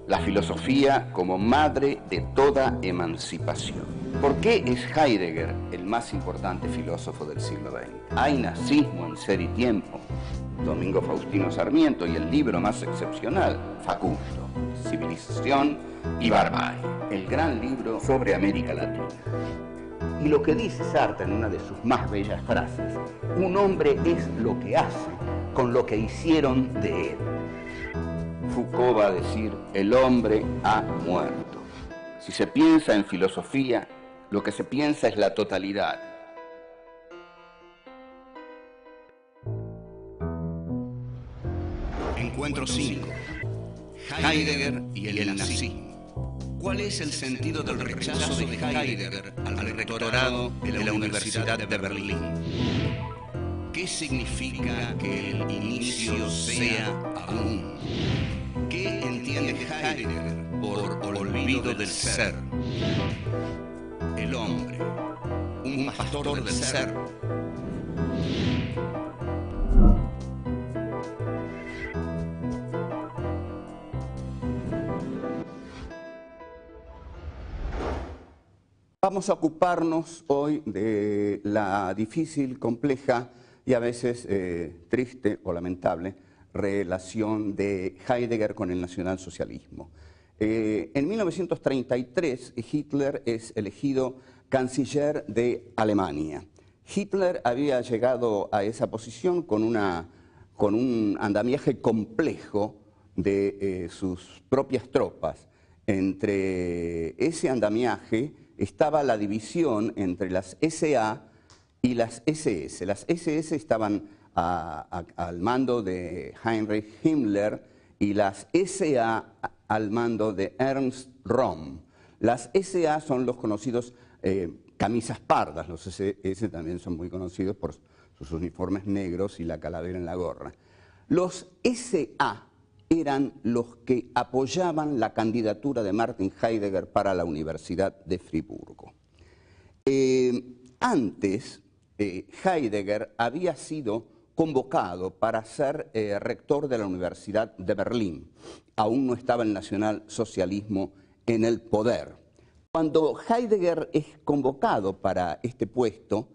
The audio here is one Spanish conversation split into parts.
la filosofía como madre de toda emancipación. ¿Por qué es Heidegger el más importante filósofo del siglo XX? Hay nazismo en Ser y Tiempo, Domingo Faustino Sarmiento, y el libro más excepcional, Facundo, Civilización y Barbarie, el gran libro sobre América Latina. Y lo que dice Sartre en una de sus más bellas frases: un hombre es lo que hace con lo que hicieron de él. Foucault va a decir: el hombre ha muerto. Si se piensa en filosofía, lo que se piensa es la totalidad. Encuentro 5. Heidegger y el nazismo. ¿Cuál es el sentido del rechazo de Heidegger al rectorado de la Universidad de Berlín? ¿Qué significa que el inicio sea aún? ¿Qué entiende Heidegger por olvido del ser? El hombre, un pastor del ser. Vamos a ocuparnos hoy de la difícil, compleja y a veces triste o lamentable relación de Heidegger con el nacionalsocialismo. En 1933 Hitler es elegido canciller de Alemania. Hitler había llegado a esa posición con un andamiaje complejo de sus propias tropas. Entre ese andamiaje estaba la división entre las SA y las SS. Las SS estaban al mando de Heinrich Himmler y las SA al mando de Ernst Röhm. Las SA son los conocidos camisas pardas, los SS también son muy conocidos por sus uniformes negros y la calavera en la gorra. Los SA eran los que apoyaban la candidatura de Martin Heidegger para la Universidad de Friburgo. Antes, Heidegger había sido convocado para ser rector de la Universidad de Berlín. Aún no estaba el nacionalsocialismo en el poder. Cuando Heidegger es convocado para este puesto,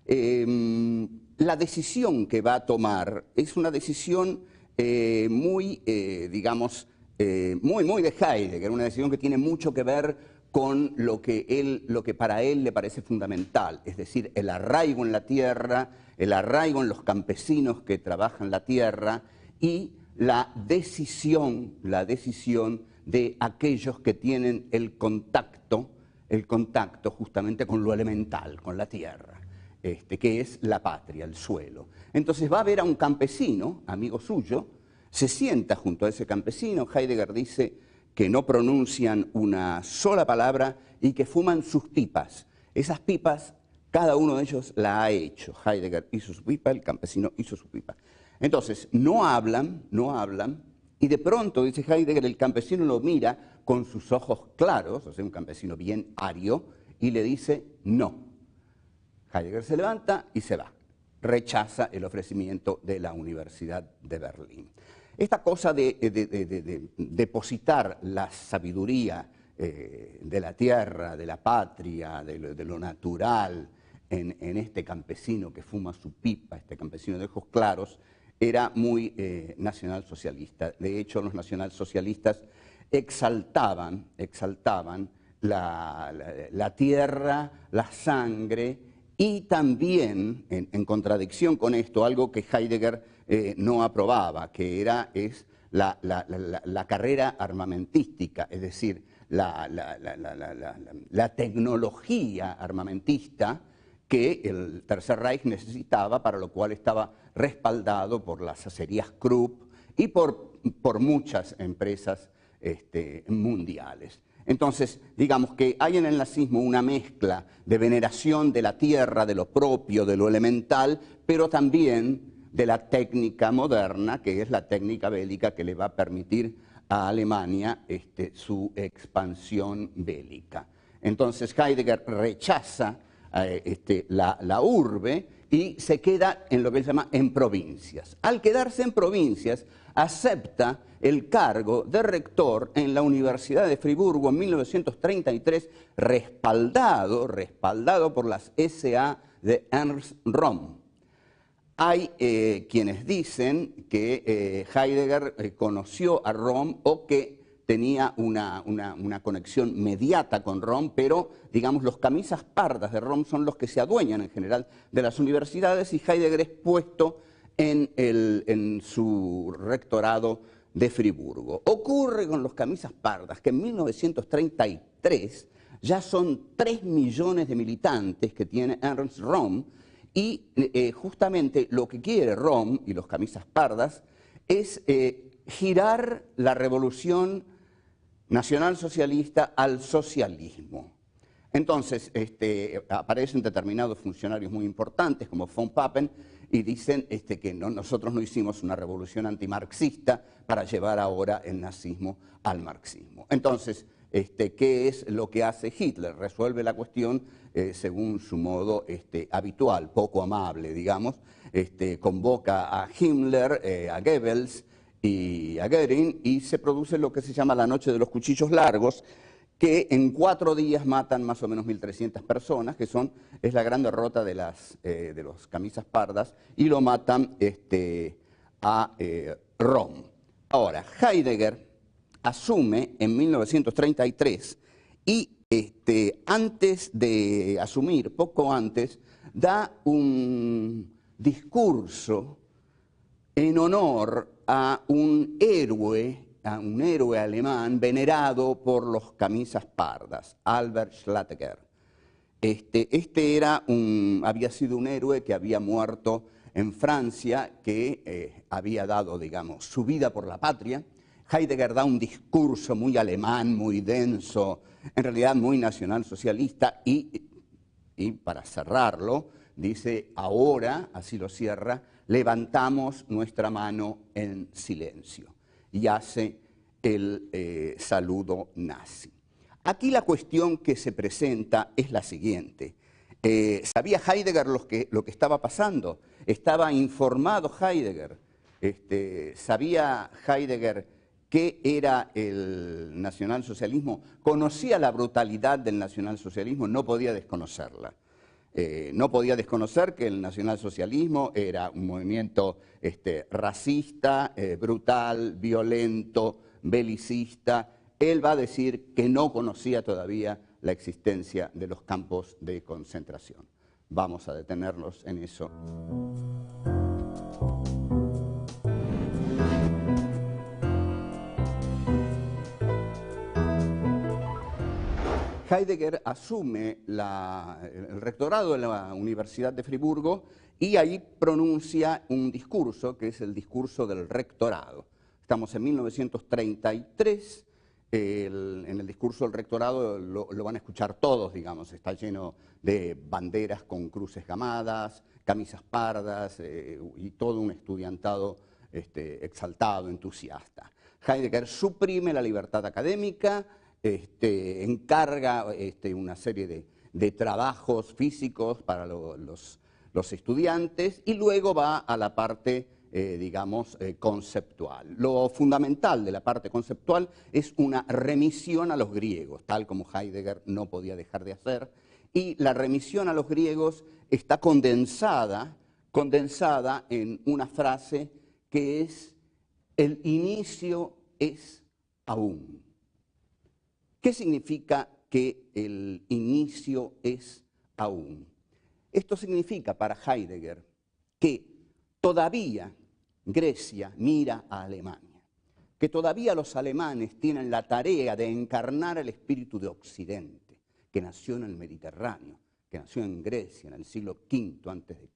la decisión que va a tomar es una decisión muy de Heidegger, una decisión que tiene mucho que ver con lo que para él le parece fundamental, es decir, el arraigo en la tierra, el arraigo en los campesinos que trabajan la tierra y la decisión de aquellos que tienen el contacto justamente con lo elemental, con la tierra. Que es la patria, el suelo. Entonces va a ver a un campesino, amigo suyo, se sienta junto a ese campesino. Heidegger dice que no pronuncian una sola palabra y que fuman sus pipas. Esas pipas, cada uno de ellos la ha hecho. Heidegger hizo su pipa, el campesino hizo su pipa. Entonces, no hablan, y de pronto, dice Heidegger, el campesino lo mira con sus ojos claros, o sea, un campesino bien ario, y le dice no. Heidegger se levanta y se va. Rechaza el ofrecimiento de la Universidad de Berlín. Esta cosa de depositar la sabiduría de la tierra, de la patria, de lo natural, en este campesino que fuma su pipa, este campesino de ojos claros, era muy nacionalsocialista. De hecho, los nacionalsocialistas exaltaban la tierra, la sangre, y también, en contradicción con esto, algo que Heidegger no aprobaba, que es la carrera armamentística, es decir, la tecnología armamentista que el Tercer Reich necesitaba, para lo cual estaba respaldado por las acerías Krupp y por muchas empresas mundiales. Entonces, digamos que hay en el nazismo una mezcla de veneración de la tierra, de lo propio, de lo elemental, pero también de la técnica moderna, que es la técnica bélica que le va a permitir a Alemania su expansión bélica. Entonces Heidegger rechaza la urbe, y se queda en lo que él llama en provincias. Al quedarse en provincias, acepta el cargo de rector en la Universidad de Friburgo en 1933, respaldado por las SA de Ernst Röhm. Hay quienes dicen que Heidegger conoció a Röhm o que tenía una conexión mediata con Röhm, pero, digamos, los camisas pardas de Röhm son los que se adueñan en general de las universidades y Heidegger es puesto en su rectorado de Friburgo. Ocurre con los camisas pardas que en 1933 ya son 3 millones de militantes que tiene Ernst Röhm y justamente lo que quiere Röhm y los camisas pardas es girar la revolución nacionalsocialista al socialismo. Entonces aparecen determinados funcionarios muy importantes como von Papen y dicen que nosotros no hicimos una revolución antimarxista para llevar ahora el nazismo al marxismo. Entonces, ¿qué es lo que hace Hitler? Resuelve la cuestión según su modo habitual, poco amable, digamos. Convoca a Himmler, a Goebbels y a Göring y se produce lo que se llama la noche de los cuchillos largos, que en 4 días matan más o menos 1.300 personas, que es la gran derrota de los camisas pardas, y lo matan a Röhm. Ahora, Heidegger asume en 1933 y antes de asumir, poco antes, da un discurso en honor a un héroe alemán venerado por los camisas pardas, Albert Schweitzer. Había sido un héroe que había muerto en Francia, que había dado, digamos, su vida por la patria. Heidegger da un discurso muy alemán, muy denso, en realidad muy nacionalsocialista, y para cerrarlo, dice, ahora, así lo cierra, levantamos nuestra mano en silencio, y hace el saludo nazi. Aquí la cuestión que se presenta es la siguiente. ¿Sabía Heidegger lo que estaba pasando? ¿Estaba informado Heidegger? ¿Sabía Heidegger qué era el nacionalsocialismo? ¿Conocía la brutalidad del nacionalsocialismo? No podía desconocerla. No podía desconocer que el nacionalsocialismo era un movimiento racista, brutal, violento, belicista. Él va a decir que no conocía todavía la existencia de los campos de concentración. Vamos a detenernos en eso. Heidegger asume el rectorado de la Universidad de Friburgo y ahí pronuncia un discurso, que es el discurso del rectorado. Estamos en 1933, en el discurso del rectorado lo van a escuchar todos, digamos, está lleno de banderas con cruces gamadas, camisas pardas y todo un estudiantado exaltado, entusiasta. Heidegger suprime la libertad académica, encarga una serie de trabajos físicos para los estudiantes y luego va a la parte, digamos, conceptual. Lo fundamental de la parte conceptual es una remisión a los griegos, tal como Heidegger no podía dejar de hacer, y la remisión a los griegos está condensada en una frase que es: el inicio es aún. ¿Qué significa que el inicio es aún? Esto significa para Heidegger que todavía Grecia mira a Alemania, que todavía los alemanes tienen la tarea de encarnar el espíritu de Occidente, que nació en el Mediterráneo, que nació en Grecia en el siglo V a.C.,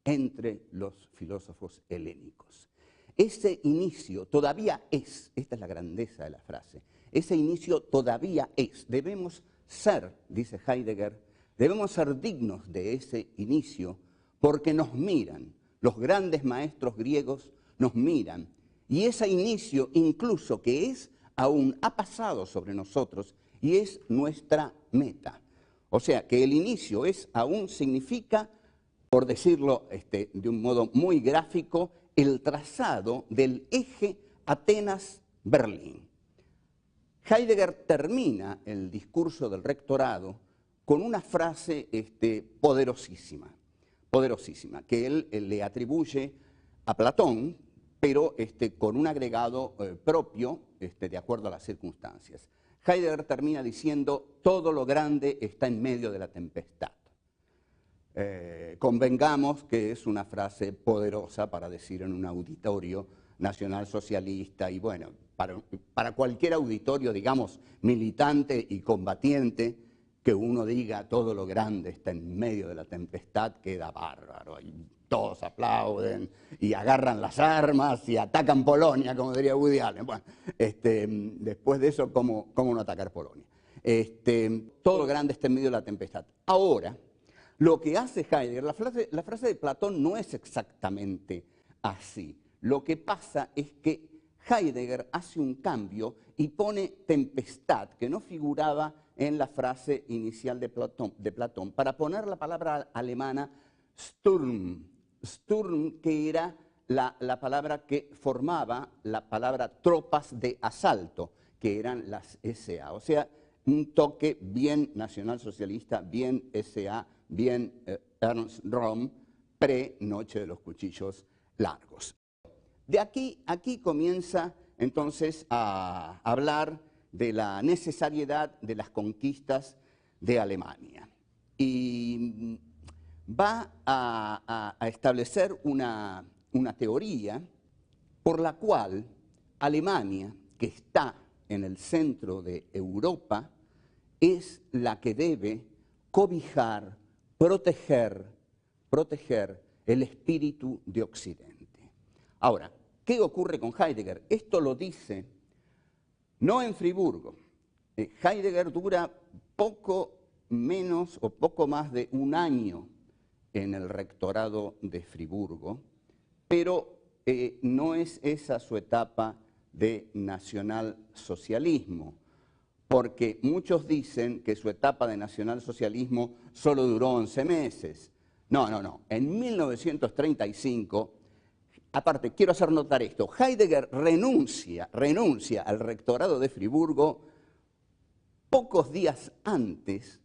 entre los filósofos helénicos. Ese inicio todavía es, esta es la grandeza de la frase, ese inicio todavía es. Debemos ser, dice Heidegger, debemos ser dignos de ese inicio porque nos miran, los grandes maestros griegos nos miran, y ese inicio incluso que es aún ha pasado sobre nosotros y es nuestra meta. O sea, que el inicio es aún significa por decirlo de un modo muy gráfico, el trazado del eje Atenas-Berlín. Heidegger termina el discurso del rectorado con una frase poderosísima, que él le atribuye a Platón, pero con un agregado propio de acuerdo a las circunstancias. Heidegger termina diciendo: todo lo grande está en medio de la tempestad. Convengamos que es una frase poderosa para decir en un auditorio nacionalsocialista y bueno, para cualquier auditorio, digamos, militante y combatiente, que uno diga todo lo grande está en medio de la tempestad, queda bárbaro. Y todos aplauden y agarran las armas y atacan Polonia, como diría Woody Allen. Bueno, después de eso, ¿cómo no atacar Polonia? Todo lo grande está en medio de la tempestad. Ahora, lo que hace Heidegger, la frase de Platón no es exactamente así. Lo que pasa es que Heidegger hace un cambio y pone tempestad, que no figuraba en la frase inicial de Platón, para poner la palabra alemana Sturm, que era la palabra que formaba la palabra tropas de asalto, que eran las SA. O sea, un toque bien nacionalsocialista, bien SA, bien Ernst Röhm, pre-Noche de los Cuchillos Largos. De aquí comienza entonces a hablar de la necesariedad de las conquistas de Alemania. Y va a establecer una teoría por la cual Alemania, que está en el centro de Europa, es la que debe cobijar, proteger el espíritu de Occidente. Ahora, ¿qué ocurre con Heidegger? Esto lo dice no en Friburgo. Heidegger dura poco menos o poco más de un año en el rectorado de Friburgo, pero no es esa su etapa de nacionalsocialismo, porque muchos dicen que su etapa de nacionalsocialismo solo duró 11 meses. No. En 1935, aparte, quiero hacer notar esto, Heidegger renuncia al rectorado de Friburgo pocos días antes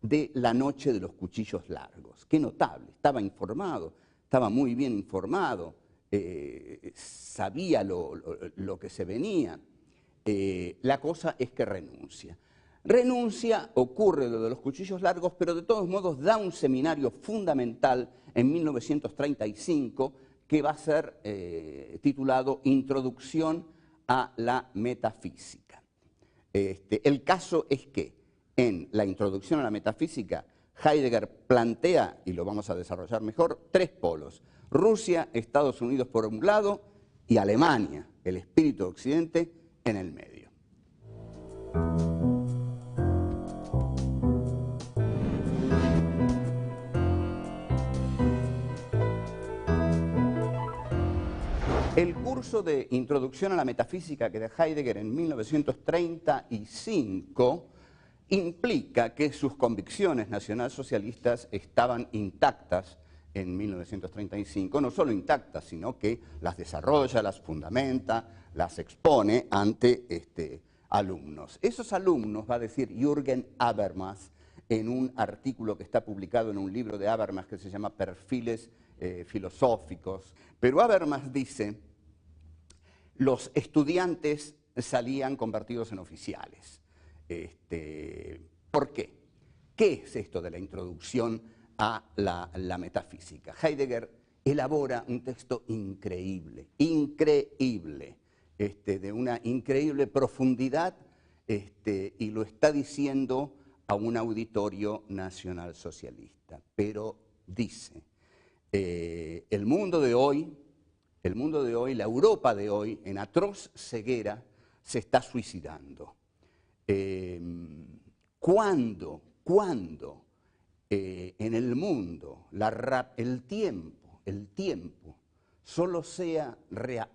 de la Noche de los Cuchillos Largos. Qué notable, estaba informado, estaba muy bien informado, sabía lo que se venía. La cosa es que renuncia. Ocurre lo de los cuchillos largos, pero de todos modos da un seminario fundamental en 1935 que va a ser titulado Introducción a la Metafísica. El caso es que en la Introducción a la Metafísica Heidegger plantea, y lo vamos a desarrollar mejor, 3 polos: Rusia, Estados Unidos por un lado y Alemania, el espíritu de Occidente, en el medio. El curso de Introducción a la Metafísica que da Heidegger en 1935 implica que sus convicciones nacionalsocialistas estaban intactas en 1935, no solo intactas, sino que las desarrolla, las fundamenta, las expone ante alumnos. Esos alumnos, va a decir Jürgen Habermas en un artículo que está publicado en un libro de Habermas que se llama Perfiles filosóficos, pero Habermas dice: los estudiantes salían convertidos en oficiales. ¿Por qué? ¿Qué es esto de la introducción a la metafísica? Heidegger elabora un texto increíble, de una increíble profundidad, y lo está diciendo a un auditorio nacionalsocialista. Pero dice, el mundo de hoy, la Europa de hoy, en atroz ceguera, se está suicidando. Cuando en el mundo el tiempo solo sea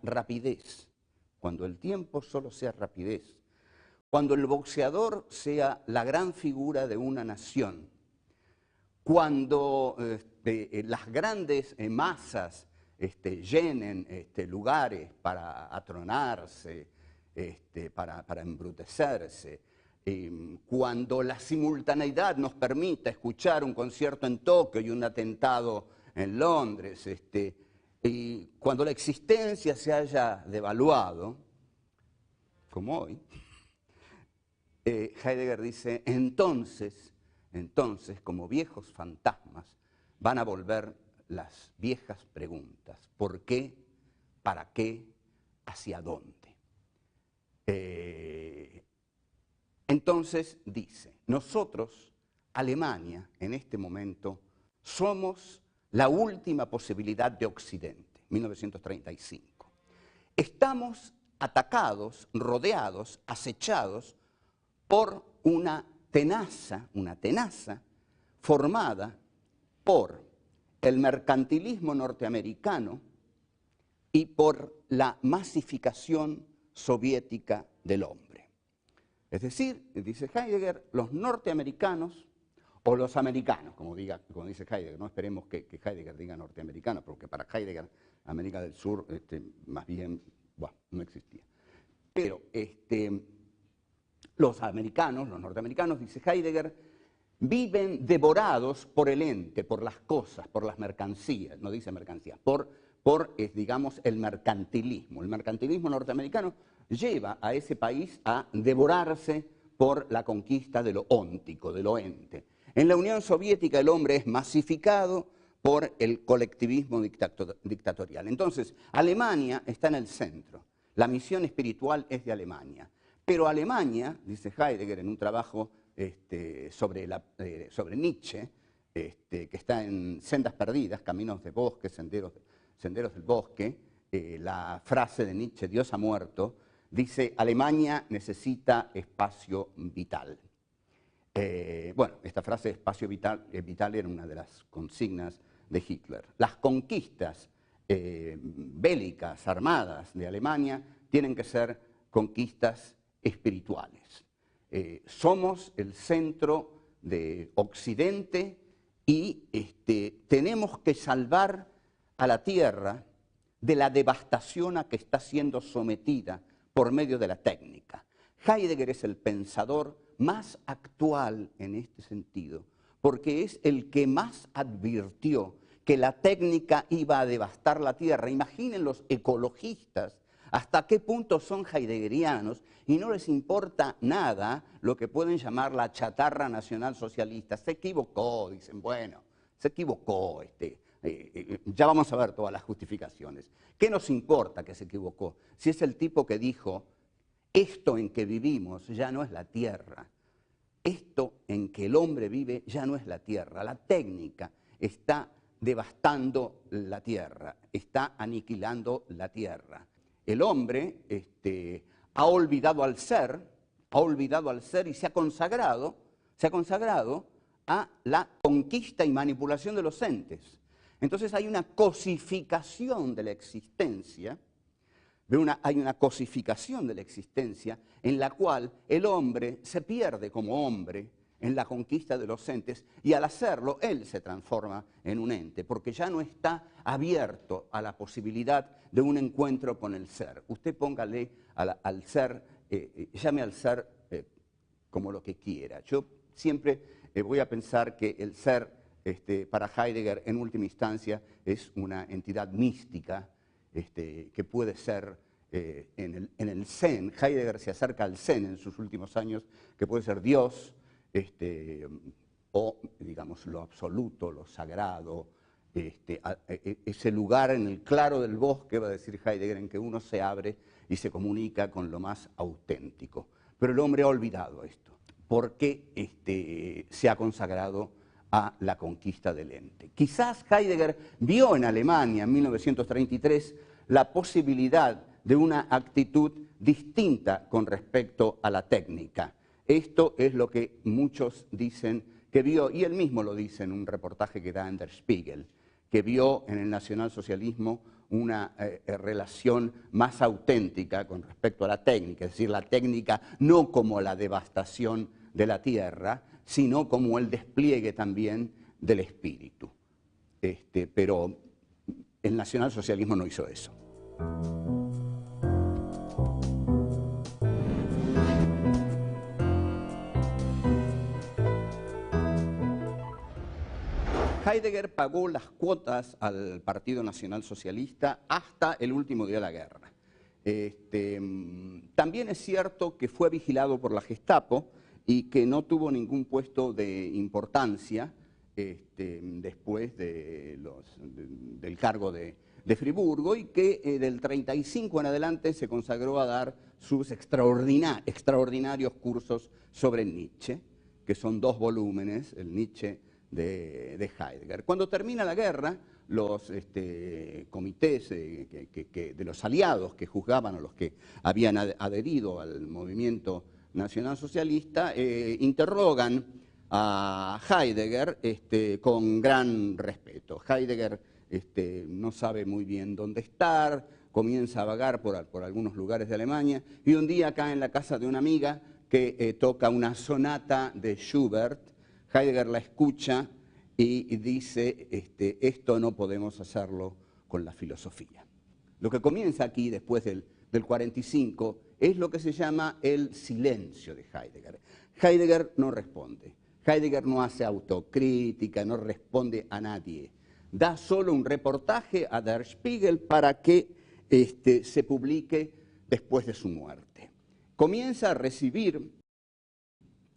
rapidez, cuando el tiempo solo sea rapidez, cuando el boxeador sea la gran figura de una nación, cuando las grandes masas llenen lugares para atronarse, para embrutecerse, cuando la simultaneidad nos permita escuchar un concierto en Tokio y un atentado en Londres, y cuando la existencia se haya devaluado, como hoy, Heidegger dice, entonces, como viejos fantasmas, van a volver las viejas preguntas. ¿Por qué? ¿Para qué? ¿Hacia dónde? Entonces dice, nosotros, Alemania, en este momento, somos la última posibilidad de Occidente, 1935. Estamos atacados, rodeados, acechados por una tenaza formada por el mercantilismo norteamericano y por la masificación soviética del hombre. Es decir, dice Heidegger, los norteamericanos o los americanos, como dice Heidegger, no esperemos que Heidegger diga norteamericanos, porque para Heidegger América del Sur más bien no existía. Pero los norteamericanos, dice Heidegger, viven devorados por el ente, por las cosas, por las mercancías, no dice mercancías, digamos, el mercantilismo. El mercantilismo norteamericano lleva a ese país a devorarse por la conquista de lo óntico, de lo ente. En la Unión Soviética el hombre es masificado por el colectivismo dictatorial. Entonces, Alemania está en el centro. La misión espiritual es de Alemania. Pero Alemania, dice Heidegger en un trabajo sobre Nietzsche, que está en Sendas Perdidas, Caminos de Bosque, Senderos del Bosque, la frase de Nietzsche, Dios ha muerto, dice, Alemania necesita espacio vital. Esta frase de espacio vital era una de las consignas de Hitler. Las conquistas bélicas, armadas de Alemania, tienen que ser conquistas espirituales. Somos el centro de Occidente y tenemos que salvar a la tierra de la devastación a que está siendo sometida por medio de la técnica. Heidegger es el pensador más actual en este sentido, porque es el que más advirtió que la técnica iba a devastar la tierra. Imaginen los ecologistas hasta qué punto son heideggerianos y no les importa nada lo que pueden llamar la chatarra nacional socialista. Se equivocó, dicen, bueno, se equivocó, ya vamos a ver todas las justificaciones. ¿Qué nos importa que se equivocó? Si es el tipo que dijo, esto en que vivimos ya no es la tierra, esto en que el hombre vive ya no es la tierra, la técnica está devastando la tierra, está aniquilando la tierra. El hombre ha olvidado al ser y se ha consagrado a la conquista y manipulación de los entes. Entonces hay una cosificación de la existencia, en la cual el hombre se pierde como hombre en la conquista de los entes y al hacerlo él se transforma en un ente, porque ya no está abierto a la posibilidad de un encuentro con el ser. Usted póngale al ser, llame al ser como lo que quiera. Yo siempre voy a pensar que el ser para Heidegger en última instancia es una entidad mística que puede ser en el Zen. Heidegger se acerca al Zen en sus últimos años, que puede ser Dios, o digamos lo absoluto, lo sagrado, ese lugar en el claro del bosque, va a decir Heidegger, en que uno se abre y se comunica con lo más auténtico. Pero el hombre ha olvidado esto, porque se ha consagrado a la conquista del ente. Quizás Heidegger vio en Alemania en 1933 la posibilidad de una actitud distinta con respecto a la técnica. Esto es lo que muchos dicen que vio, y él mismo lo dice en un reportaje que da en Der Spiegel, que vio en el nacionalsocialismo una relación más auténtica con respecto a la técnica, es decir, la técnica no como la devastación de la tierra, sino como el despliegue también del espíritu. pero el nacionalsocialismo no hizo eso. Heidegger pagó las cuotas al Partido Nacional Socialista hasta el último día de la guerra. También es cierto que fue vigilado por la Gestapo y que no tuvo ningún puesto de importancia después del cargo de Friburgo, y que del 35 en adelante se consagró a dar sus extraordinarios cursos sobre Nietzsche, que son 2 volúmenes, el Nietzsche de Heidegger. Cuando termina la guerra, los comités de los aliados que juzgaban a los que habían adherido al movimiento nacionalsocialista interrogan a Heidegger con gran respeto. Heidegger no sabe muy bien dónde estar, comienza a vagar por algunos lugares de Alemania, y un día cae en la casa de una amiga que toca una sonata de Schubert. Heidegger la escucha y dice, esto no podemos hacerlo con la filosofía. Lo que comienza aquí, después del 45, es lo que se llama el silencio de Heidegger. Heidegger no responde, Heidegger no hace autocrítica, no responde a nadie. Da solo un reportaje a Der Spiegel para que se publique después de su muerte. Comienza a recibir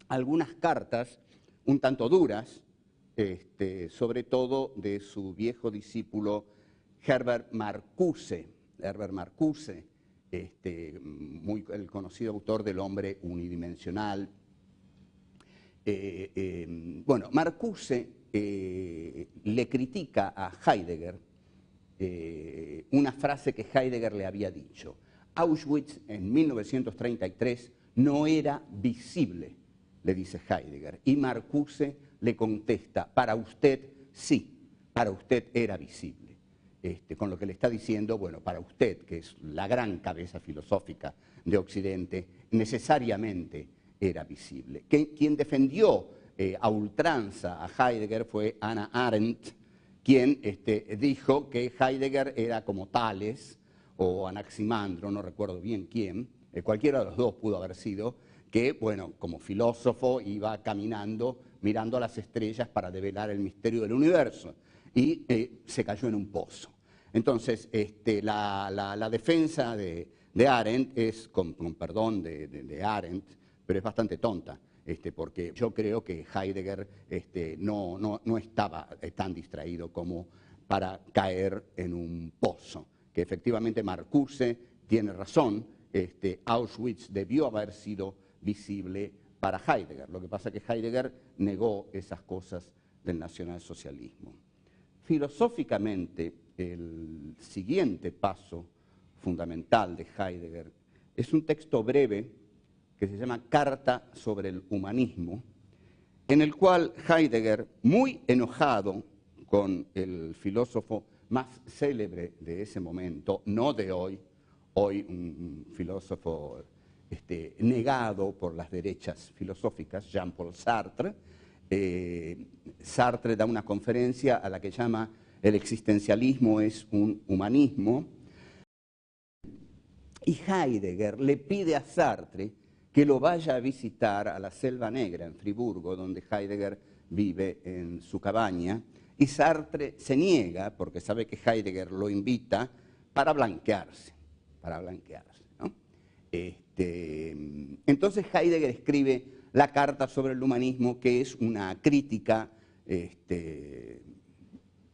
algunas cartas un tanto duras, sobre todo de su viejo discípulo Herbert Marcuse. Herbert Marcuse, el conocido autor del Hombre Unidimensional. Bueno, Marcuse le critica a Heidegger una frase que Heidegger le había dicho. Auschwitz en 1933 no era visible, le dice Heidegger, y Marcuse le contesta, para usted sí, para usted era visible. Con lo que le está diciendo, bueno, para usted, que es la gran cabeza filosófica de Occidente, necesariamente era visible. Quien defendió a ultranza a Heidegger fue Hannah Arendt, quien dijo que Heidegger era como Tales o Anaximandro, no recuerdo bien quién, cualquiera de los dos pudo haber sido, que, bueno, como filósofo iba caminando, mirando a las estrellas para develar el misterio del universo, y se cayó en un pozo. Entonces, la defensa de Arendt es, con perdón de Arendt, pero es bastante tonta, porque yo creo que Heidegger no estaba tan distraído como para caer en un pozo, que efectivamente Marcuse tiene razón, Auschwitz debió haber sido visible para Heidegger. Lo que pasa es que Heidegger negó esas cosas del nacionalsocialismo. Filosóficamente, el siguiente paso fundamental de Heidegger es un texto breve que se llama Carta sobre el humanismo, en el cual Heidegger, muy enojado con el filósofo más célebre de ese momento, no de hoy un filósofo negado por las derechas filosóficas, Jean-Paul Sartre. Sartre da una conferencia a la que llama El existencialismo es un humanismo, y Heidegger le pide a Sartre que lo vaya a visitar a la Selva Negra, en Friburgo, donde Heidegger vive en su cabaña, y Sartre se niega, porque sabe que Heidegger lo invita para blanquearse, ¿no? Entonces Heidegger escribe la Carta sobre el humanismo, que es una crítica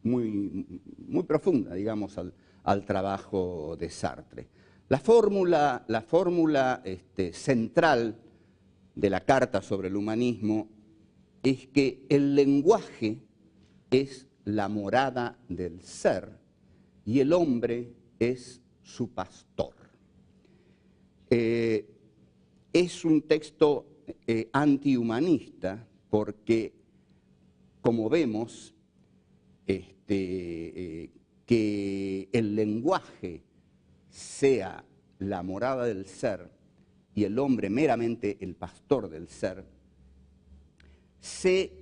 muy profunda, digamos, al trabajo de Sartre. La fórmula central de la Carta sobre el humanismo es que el lenguaje es la morada del ser y el hombre es su pastor. Es un texto antihumanista porque, como vemos, que el lenguaje sea la morada del ser y el hombre meramente el pastor del ser, se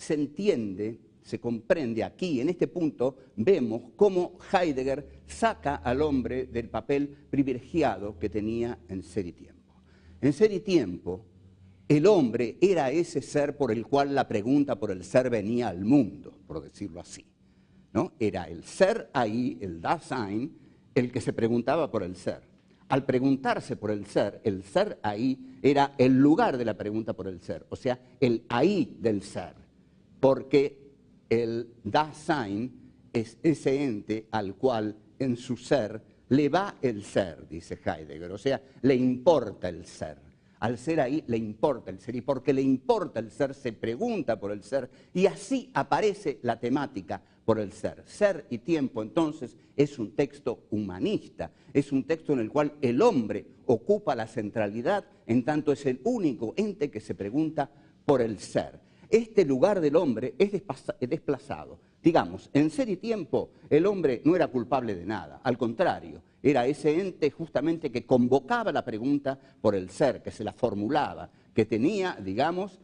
entiende se comprende aquí, en este punto, vemos cómo Heidegger saca al hombre del papel privilegiado que tenía en Ser y Tiempo. En Ser y Tiempo, el hombre era ese ser por el cual la pregunta por el ser venía al mundo, por decirlo así, ¿no? Era el ser ahí, el Dasein, el que se preguntaba por el ser. Al preguntarse por el ser ahí era el lugar de la pregunta por el ser, o sea, el ahí del ser, porque el Dasein es ese ente al cual en su ser le va el ser, dice Heidegger, o sea, le importa el ser. Al ser ahí le importa el ser, y porque le importa el ser se pregunta por el ser, y así aparece la temática por el ser. Ser y Tiempo, entonces, es un texto humanista, es un texto en el cual el hombre ocupa la centralidad, en tanto es el único ente que se pregunta por el ser. Este lugar del hombre es desplazado. Digamos, en Ser y Tiempo el hombre no era culpable de nada, al contrario, era ese ente justamente que convocaba la pregunta por el ser, que se la formulaba, que tenía, digamos,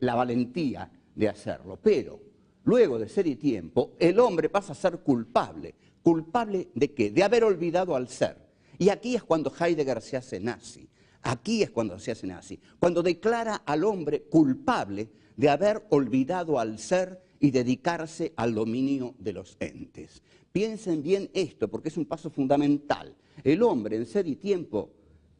la valentía de hacerlo. Pero luego de Ser y Tiempo, el hombre pasa a ser culpable. ¿Culpable de qué? De haber olvidado al ser. Y aquí es cuando Heidegger se hace nazi. Aquí es cuando se hace nazi. Cuando declara al hombre culpable de haber olvidado al ser y dedicarse al dominio de los entes. Piensen bien esto, porque es un paso fundamental. El hombre en Ser y Tiempo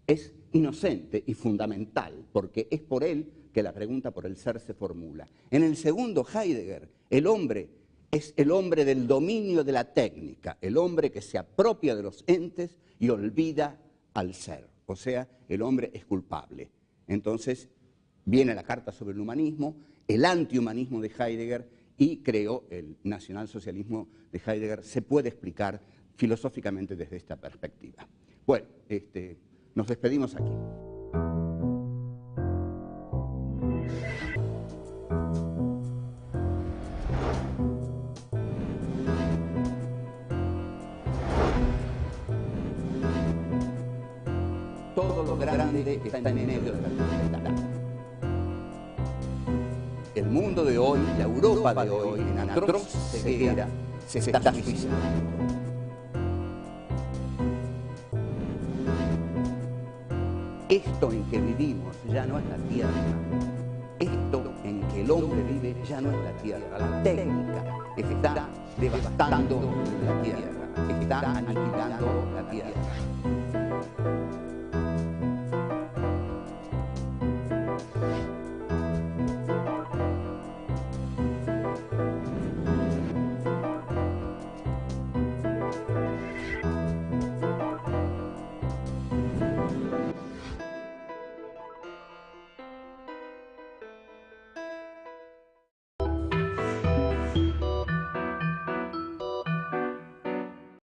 es inocente y fundamental, porque es por él que la pregunta por el ser se formula. En el segundo Heidegger, el hombre es el hombre del dominio de la técnica, el hombre que se apropia de los entes y olvida al ser. O sea, el hombre es culpable. Entonces, viene la Carta sobre el Humanismo, el antihumanismo de Heidegger, y creo el nacionalsocialismo de Heidegger se puede explicar filosóficamente desde esta perspectiva. Bueno, nos despedimos aquí. Todo lo grande está en medio de la tempestad. El mundo de hoy, la Europa de hoy, en atroz ceguera, se está suicidando. Esto en que vivimos ya no es la tierra. Esto en que el hombre vive ya no es la tierra. La técnica está devastando la tierra, está aniquilando la tierra.